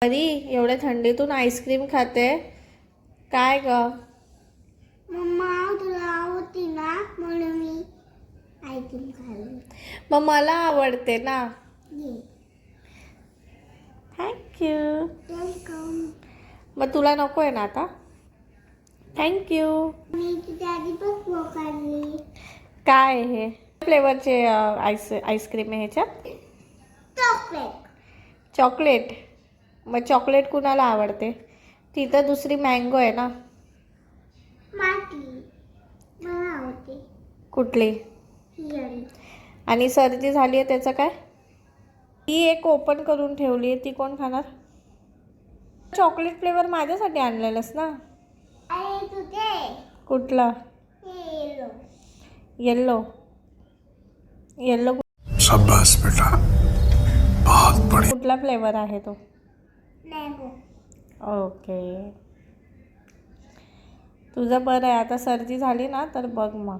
अरे एवढ्या थंडीतून आईस्क्रीम खाते काय ग? मम्मा तुला आवडती ना म्हणून मी आईस्क्रीम खाल्ली. मग मला आवडते ना. ये थँक्यू. वेलकम. मग तुला नको आहे ना आता? थँक्यू. मी तुझ्या आधी पण खाल्ली. काय हे फ्लेवरचे आईस्क्रीम आहे ह्याच्यात? चॉकलेट. चॉकलेट. मग चॉकलेट कुणाला आवडते? ती तर दुसरी मँगो आहे ना. माटली मला आवडते. कुठली? ही आणि सर्दी झाली आहे त्याचं काय? ती एक ओपन करून ठेवली आहे ती कोण खाणार? चॉकलेट फ्लेवर माझ्यासाठी आणलेलंस ना. अरे तुझे कुठला? येलो. येल्लो. येल्लो शाबाश बेटा बहुत बढ़िया. कुठला फ्लेवर आहे तो? मँगो. ओके. तुझं बरं आहे आता सर्दी झाली ना तर बघ मग.